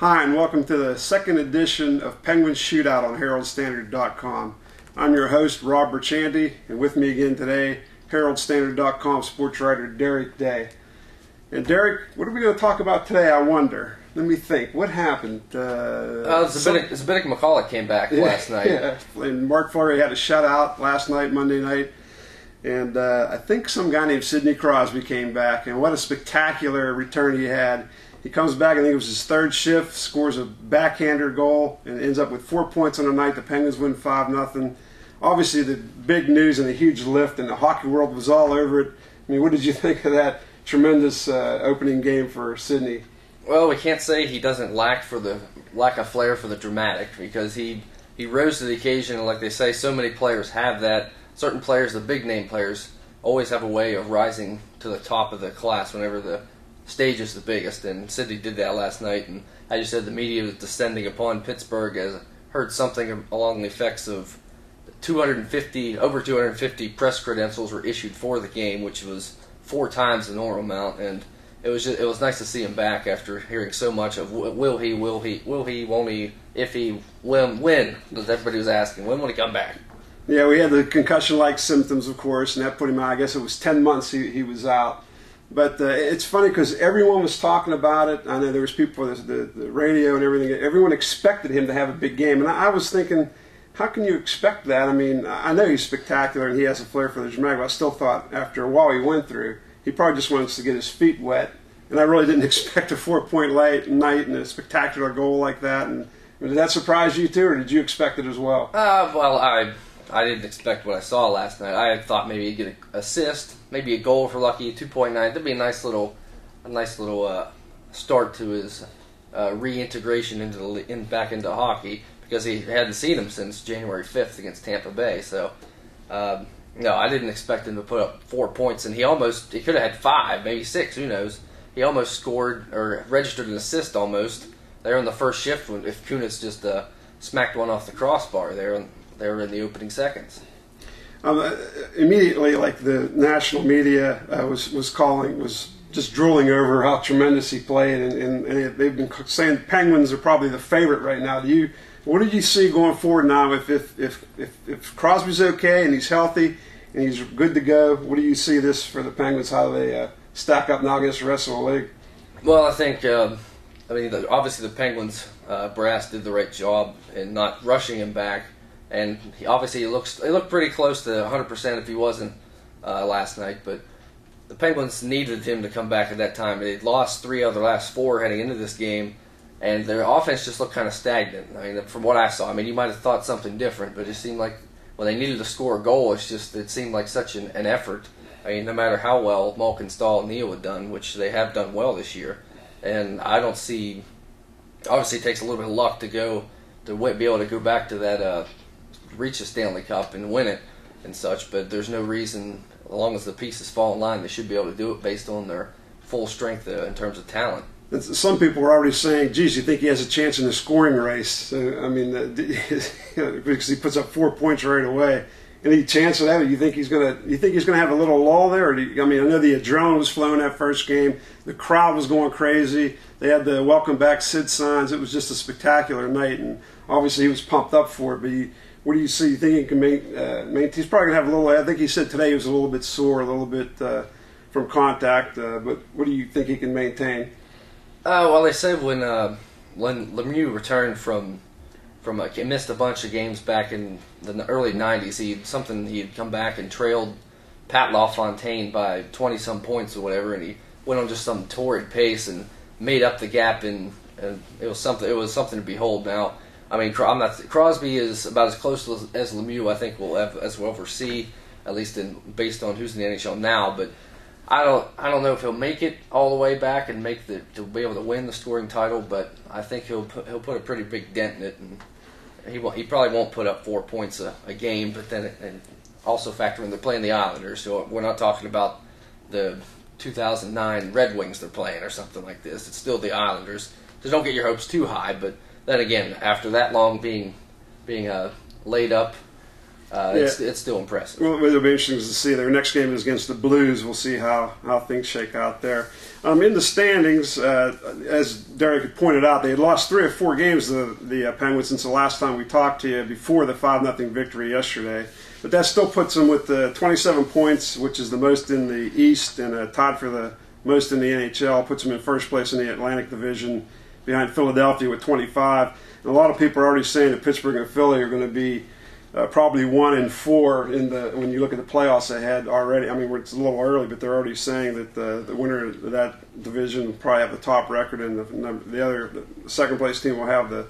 Hi, and welcome to the second edition of Penguins Shootout on Herald-Standard.com. I'm your host, Rob Burchianti, and with me again today, Herald-Standard.com sports writer Derek Day. And Derek, what are we going to talk about today, I wonder? Let me think. What happened? Zbynek McCulloch came back last night. Yeah, and Mark Fleury had a shutout last night, Monday night. And I think some guy named Sidney Crosby came back, and what a spectacular return he had. He comes back, I think it was his third shift, scores a backhander goal, and ends up with 4 points on the night. The Penguins win 5-0. Obviously, the big news and a huge lift, and the hockey world was all over it. I mean, what did you think of that tremendous opening game for Sidney? Well, we can't say he doesn't lack a flair for the dramatic, because he rose to the occasion, and like they say, so many players have that. Certain players, the big-name players, always have a way of rising to the top of the class whenever the stage is the biggest, and Sidney did that last night. And as you said, the media was descending upon Pittsburgh. As heard something along the effects of over 250 press credentials were issued for the game, which was 4 times the normal amount, and it was nice to see him back after hearing so much of will he, won't he, if he, when, because everybody was asking, when will he come back? Yeah, we had the concussion-like symptoms, of course, and that put him out. I guess it was 10 months he was out. But it's funny because everyone was talking about it. I know there was people for the radio and everything. Everyone expected him to have a big game. And I was thinking, how can you expect that? I mean, I know he's spectacular and he has a flair for the dramatic, but I still thought after a while he went through, he probably just wants to get his feet wet. And I really didn't expect a 4-point night and a spectacular goal like that. And did that surprise you too, or did you expect it as well? Well, I didn't expect what I saw last night. I had thought maybe he'd get an assist, maybe a goal for lucky, 2.9. That'd be a nice little start to his reintegration back into hockey, because he hadn't seen him since January 5th against Tampa Bay. So no, I didn't expect him to put up 4 points, and he could have had 5, maybe 6. Who knows? He almost scored or registered an assist almost there in the first shift if Kunis just smacked one off the crossbar there. They were in the opening seconds. Immediately, like the national media was just drooling over how tremendous he played, and they've been saying the Penguins are probably the favorite right now. What did you see going forward now? If Crosby's okay and he's healthy and he's good to go, what do you see this for the Penguins? How do they stack up now against the rest of the league? Well, I think obviously the Penguins brass did the right job in not rushing him back. And he looked pretty close to 100% if he wasn't last night. But the Penguins needed him to come back at that time. They'd lost 3 of their last 4 heading into this game, and their offense just looked kind of stagnant. I mean, from what I saw, you might have thought something different, but it seemed like when they needed to score a goal, it seemed like such an effort. I mean, no matter how well Malkin, Stahl, and Neal had done, which they have done well this year, and I don't see. Obviously, it takes a little bit of luck to be able to go back to that. Reach the Stanley Cup and win it and such, but there's no reason, as long as the pieces fall in line, they should be able to do it based on their full strength in terms of talent. Some people were already saying, geez, you think he has a chance in the scoring race? So, I mean, because he puts up 4 points right away. Any chance of that? You think he's gonna have a little lull there? Or I know the adrenaline was flowing that first game. The crowd was going crazy. They had the welcome back Sid signs. It was just a spectacular night, and obviously he was pumped up for it. But what do you see? You think he can maintain? He's probably going to have a little. I think he said today he was a little bit sore, a little bit from contact. But what do you think he can maintain? Well, they said when Lemieux returned from he missed a bunch of games back in the early '90s. He had come back and trailed Pat LaFontaine by 20-some points or whatever, and he went on just some torrid pace and made up the gap, and it was something to behold. Now, I mean, Crosby is about as close as Lemieux, I think, we'll ever see, at least based on who's in the NHL now. But I don't know if he'll make it all the way back and to be able to win the scoring title. But I think he'll put a pretty big dent in it, and he probably won't put up 4 points a game. But then and also factor in they're playing the Islanders, so we're not talking about the 2009 Red Wings they're playing or something like this. It's still the Islanders, so don't get your hopes too high. But then again, after that long being laid up, It's still impressive. Well, it'll be interesting to see. Their next game is against the Blues. We'll see how things shake out there. In the standings, as Derek had pointed out, they had lost 3 or 4 games, the Penguins, since the last time we talked to you before the 5-0 victory yesterday. But that still puts them with 27 points, which is the most in the East, and tied for the most in the NHL. Puts them in first place in the Atlantic Division, behind Philadelphia with 25. And a lot of people are already saying that Pittsburgh and Philly are going to be probably 1 and 4 when you look at the playoffs ahead already. I mean, it's a little early, but they're already saying that the winner of that division will probably have the top record, and the second place team will have the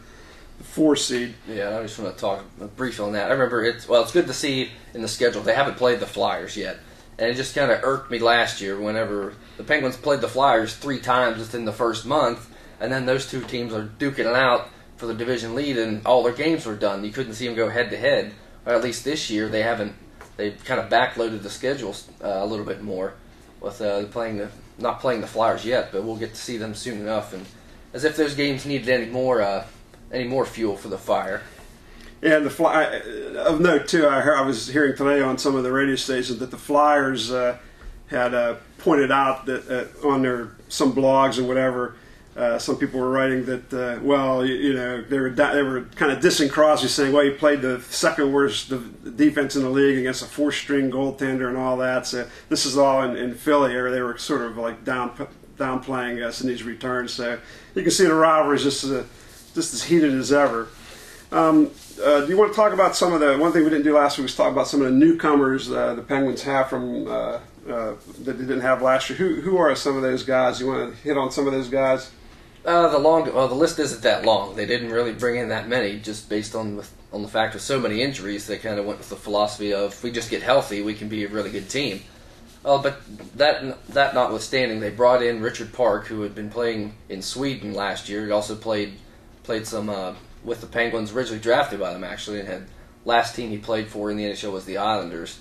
4 seed. Yeah, I just want to talk briefly on that. I remember it's good to see in the schedule they haven't played the Flyers yet, and it just kind of irked me last year whenever the Penguins played the Flyers 3 times within the first month, and then those 2 teams are duking it out for the division lead, and all their games were done. You couldn't see them go head to head, or at least this year they haven't. They've kind of backloaded the schedules a little bit more with not playing the Flyers yet, but we'll get to see them soon enough. And as if those games needed any more fuel for the fire. Yeah, and of note too, I was hearing today on some of the radio stations that the Flyers had pointed out that on some blogs and whatever. Some people were writing that, they were kind of dissing Crosby, saying, well, he played the second worst defense in the league against a 4-string goaltender and all that. So this is all in Philly, or they were sort of like downplaying Sidney's return. So you can see the rivalry is just as heated as ever. Do you want to talk about some of one thing we didn't do last week was talk about some of the newcomers the Penguins have from that they didn't have last year. Who are some of those guys? You want to hit on some of those guys? The list isn't that long. They didn't really bring in that many, just based on the fact of so many injuries. They kind of went with the philosophy of, if we just get healthy, we can be a really good team. But that notwithstanding, they brought in Richard Park, who had been playing in Sweden last year. He also played some with the Penguins, originally drafted by them actually, and last team he played for in the NHL was the Islanders.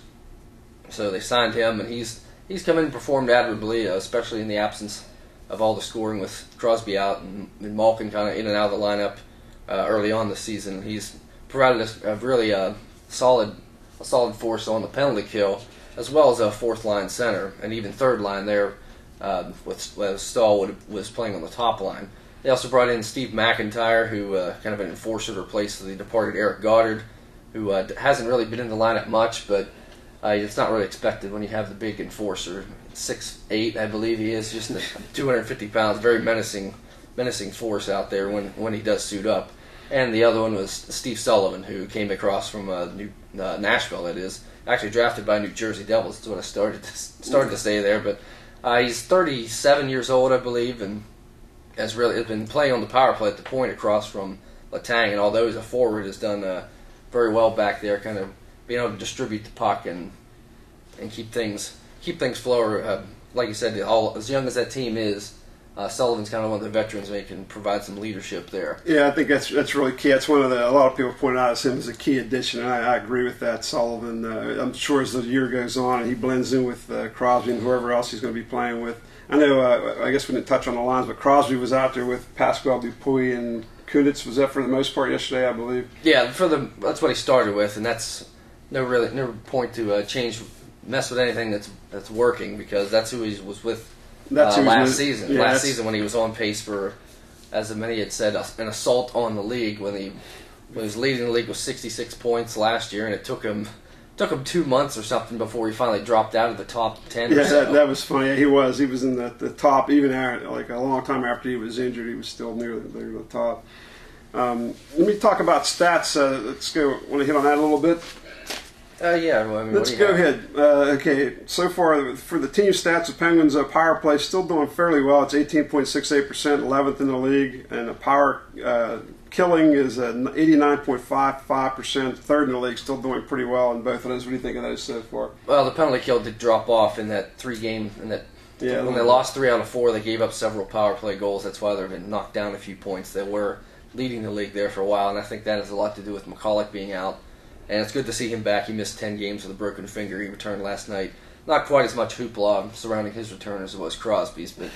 So they signed him, and he's come in and performed admirably, especially in the absence of all the scoring with Crosby out and Malkin kind of in and out of the lineup early on this season. He's provided a really solid force on the penalty kill, as well as a 4th-line center, and even 3rd line there with Stahl was playing on the top line. They also brought in Steve McIntyre, who kind of an enforcer to replace the departed Eric Goddard, who hasn't really been in the lineup much, but it's not really expected when you have the big enforcer. 6'8", I believe he is, just 250 pounds, very menacing force out there when he does suit up. And the other one was Steve Sullivan, who came across from Nashville, that is, actually drafted by New Jersey Devils. That's what I started to say there. But he's 37 years old, I believe, and has been playing on the power play at the point across from Letang. And although he's a forward, has done very well back there, kind of being able to distribute the puck and keep things flow. Like you said, as young as that team is, Sullivan's kind of one of the veterans, and he can provide some leadership there. Yeah, I think that's really key. That's a lot of people point out as him as a key addition, and I agree with that. Sullivan, I'm sure as the year goes on, he blends in with Crosby and whoever else he's going to be playing with. I know, I guess we didn't touch on the lines, but Crosby was out there with Pascal Dupuis and Kunitz. Was that for the most part yesterday, I believe? Yeah, that's what he started with, and that's no point to mess with anything that's working, because that's who he was with last season. Yeah, last season when he was on pace for, as many had said, an assault on the league when he was leading the league with 66 points last year, and it took him 2 months or something before he finally dropped out of the top 10. Yeah, that was funny. Yeah, he was in the top, even like a long time after he was injured. He was still near the top. Let me talk about stats. Let's go. Want to hit on that a little bit? Yeah. Well, I mean, let's go ahead. Okay, so far for the team stats, the Penguins' power play still doing fairly well. It's 18.68%, 11th in the league, and the power killing is 89.55%, 3rd in the league. Still doing pretty well in both of those. What do you think of those so far? Well, the penalty kill did drop off in that 3-game. When they lost 3 out of 4, they gave up several power play goals. That's why they've been knocked down a few points. They were leading the league there for a while, and I think that has a lot to do with McCulloch being out. And it's good to see him back. He missed 10 games with a broken finger. He returned last night. Not quite as much hoopla surrounding his return as it was Crosby's, but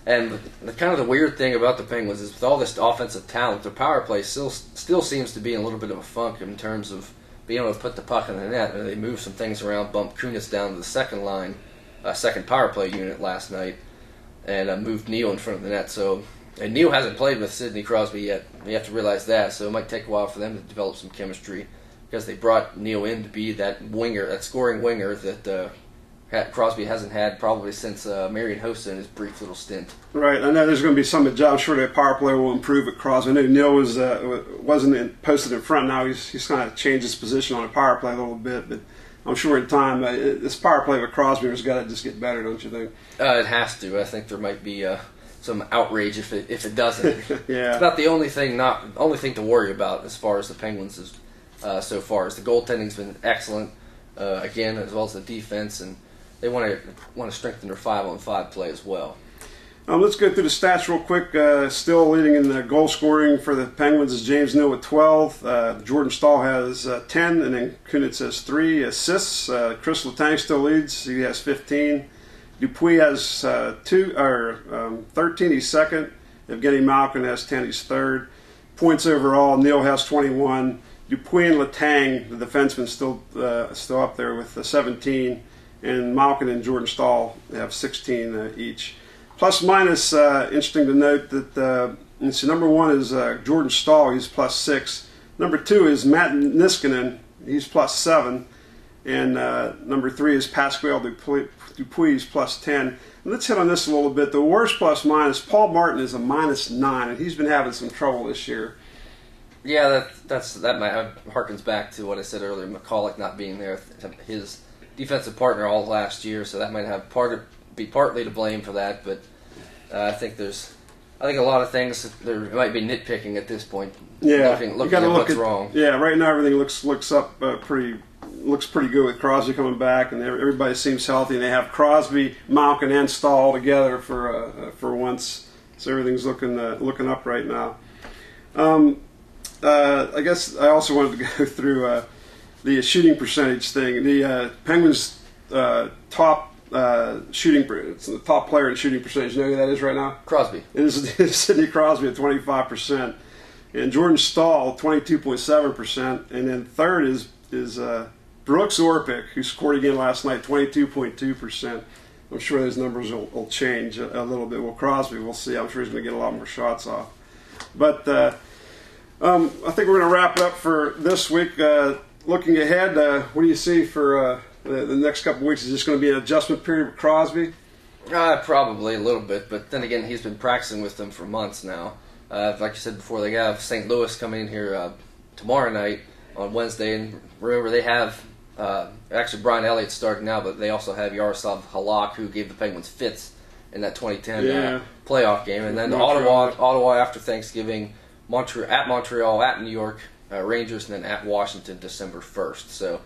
and the weird thing about the Penguins is with all this offensive talent, their power play still seems to be in a little bit of a funk in terms of being able to put the puck in the net. And they moved some things around, bumped Kunis down to the second line, second power play unit last night, and moved Neal in front of the net. So, and Neal hasn't played with Sidney Crosby yet. You have to realize that. So it might take a while for them to develop some chemistry, because they brought Neal in to be that winger, that scoring winger that Crosby hasn't had probably since Marian Hossa in his brief little stint. Right. I know there's going to be some adjustment. I'm sure the power play will improve at Crosby. I know Neal wasn't posted in front. Now he's kind of changed his position on the power play a little bit, but I'm sure in time this power play with Crosby has got to just get better, don't you think? It has to. I think there might be some outrage if it doesn't. Yeah. It's about the only thing to worry about as far as the Penguins is so far. Is the goaltending's been excellent again, as well as the defense, and they want to strengthen their 5-on-5 play as well. Let's go through the stats real quick. Still leading in the goal scoring for the Penguins is James Neal with 12. Jordan Staal has 10, and then Kunitz has 3 assists. Chris Letang still leads. He has 15. Dupuis has 13. He's second. Evgeny Malkin has 10. He's third. Points overall, Neal has 21. Dupuis and Letang, the defenseman, still up there with 17. And Malkin and Jordan Staal have 16 each. Plus minus, interesting to note that number 1 is Jordan Staal, he's plus 6. Number 2 is Matt Niskanen, he's plus 7. And number 3 is Pascal Dupuis, he's plus 10. And let's hit on this a little bit. The worst plus minus, Paul Martin is a minus 9, and he's been having some trouble this year. Yeah, that harkens back to what I said earlier, McCulloch not being there, his defensive partner all last year, so that might have be partly to blame for that. But I think a lot of things there might be nitpicking at this point. Yeah, looking at what's wrong. Yeah, right now everything looks pretty good with Crosby coming back, and everybody seems healthy. And they have Crosby, Malkin, and Staal together for once, so everything's looking up right now. I guess I also wanted to go through the shooting percentage thing. The Penguins' top it's the top player in shooting percentage. You know who that is right now? Crosby. It is Sidney Crosby at 25%, and Jordan Staal 22.7%, and then third is Brooks Orpik, who scored again last night, 22.2%. I'm sure those numbers will change a little bit. Well, Crosby, we'll see. I'm sure he's going to get a lot more shots off. But I think we're going to wrap it up for this week. Looking ahead, what do you see for the next couple of weeks? Is this going to be an adjustment period with Crosby? Probably a little bit, but then again, he's been practicing with them for months now. Like I said before, they have St. Louis coming in here tomorrow night on Wednesday, and remember they have actually Brian Elliott starting now, but they also have Yaroslav Halak, who gave the Penguins fits in that 2010 playoff game, and then Ottawa after Thanksgiving, at Montreal, at New York Rangers, and then at Washington December 1st. So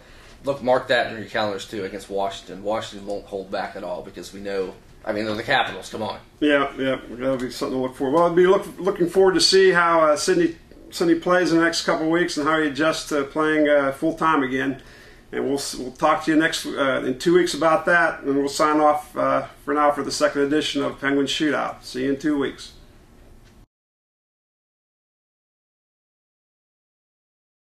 mark that in your calendars too against Washington. Washington won't hold back at all because we know. I mean, they're the Capitals. Come on. Yeah, that'll be something to look for. Well, I'll be looking forward to see how Sidney plays in the next couple of weeks and how he adjusts to playing full time again. And we'll talk to you in 2 weeks about that, and we'll sign off for now for the second edition of Penguins Shootout. See you in 2 weeks.